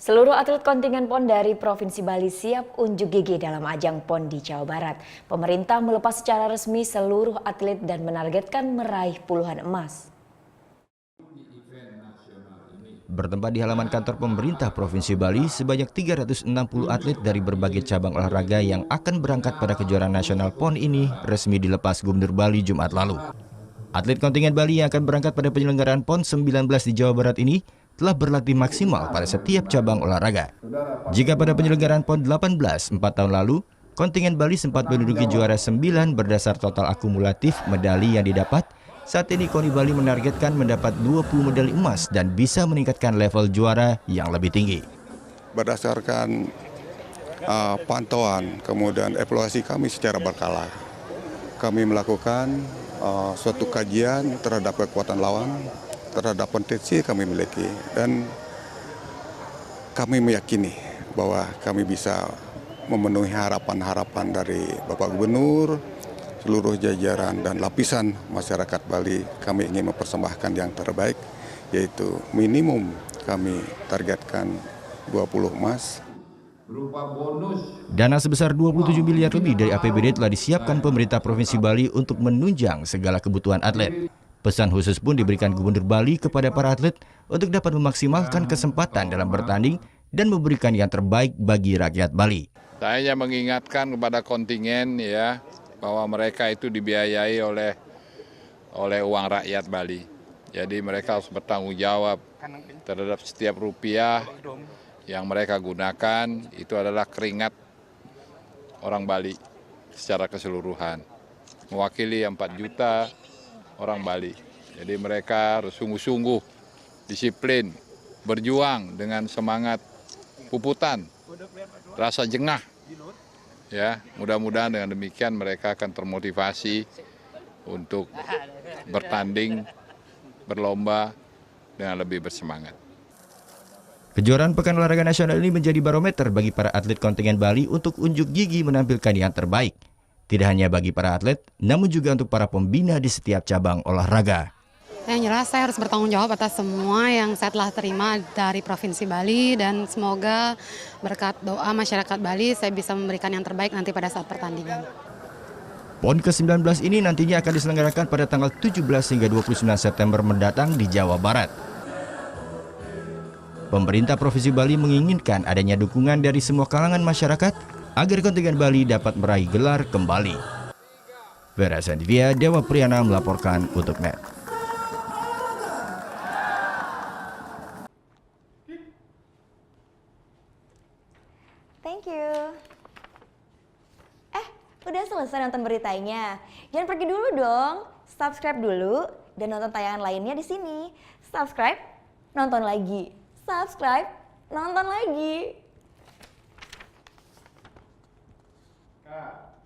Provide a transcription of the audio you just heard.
Seluruh atlet kontingen PON dari Provinsi Bali siap unjuk gigi dalam ajang PON di Jawa Barat. Pemerintah melepas secara resmi seluruh atlet dan menargetkan meraih puluhan emas. Bertempat di halaman kantor pemerintah Provinsi Bali, sebanyak 360 atlet dari berbagai cabang olahraga yang akan berangkat pada kejuaraan nasional PON ini resmi dilepas Gubernur Bali Jumat lalu. Atlet kontingen Bali yang akan berangkat pada penyelenggaraan PON 19 di Jawa Barat ini telah berlatih maksimal pada setiap cabang olahraga. Jika pada penyelenggaraan PON 18 4 tahun lalu, kontingen Bali sempat menduduki juara 9 berdasar total akumulatif medali yang didapat, saat ini KONI Bali menargetkan mendapat 20 medali emas dan bisa meningkatkan level juara yang lebih tinggi. Berdasarkan pantauan, kemudian evaluasi kami secara berkala, kami melakukan suatu kajian terhadap kekuatan lawan, terhadap potensi kami miliki, dan kami meyakini bahwa kami bisa memenuhi harapan-harapan dari Bapak Gubernur, seluruh jajaran dan lapisan masyarakat Bali. Kami ingin mempersembahkan yang terbaik, yaitu minimum kami targetkan 20 emas. Dana sebesar 27 miliar lebih dari APBD telah disiapkan pemerintah Provinsi Bali untuk menunjang segala kebutuhan atlet. Pesan khusus pun diberikan Gubernur Bali kepada para atlet untuk dapat memaksimalkan kesempatan dalam bertanding dan memberikan yang terbaik bagi rakyat Bali. Saya hanya mengingatkan kepada kontingen ya bahwa mereka itu dibiayai oleh uang rakyat Bali. Jadi mereka harus bertanggung jawab terhadap setiap rupiah yang mereka gunakan, itu adalah keringat orang Bali secara keseluruhan. Mewakili 4 juta orang Bali. Jadi mereka harus sungguh-sungguh, disiplin, berjuang dengan semangat puputan, rasa jengah. Ya, mudah-mudahan dengan demikian mereka akan termotivasi untuk bertanding, berlomba dengan lebih bersemangat. Kejuaraan Pekan Olahraga Nasional ini menjadi barometer bagi para atlet kontingen Bali untuk unjuk gigi menampilkan yang terbaik. Tidak hanya bagi para atlet, namun juga untuk para pembina di setiap cabang olahraga. Yang jelas saya harus bertanggung jawab atas semua yang saya telah terima dari Provinsi Bali, dan semoga berkat doa masyarakat Bali saya bisa memberikan yang terbaik nanti pada saat pertandingan. PON ke-19 ini nantinya akan diselenggarakan pada tanggal 17 hingga 29 September mendatang di Jawa Barat. Pemerintah Provinsi Bali menginginkan adanya dukungan dari semua kalangan masyarakat agar kontingen Bali dapat meraih gelar kembali. Vera Sandivia, Dewa Priyana melaporkan untuk NET. Thank you. Udah selesai nonton beritanya? Jangan pergi dulu dong. Subscribe dulu dan nonton tayangan lainnya di sini. Subscribe, nonton lagi. Subscribe, nonton lagi. Kak.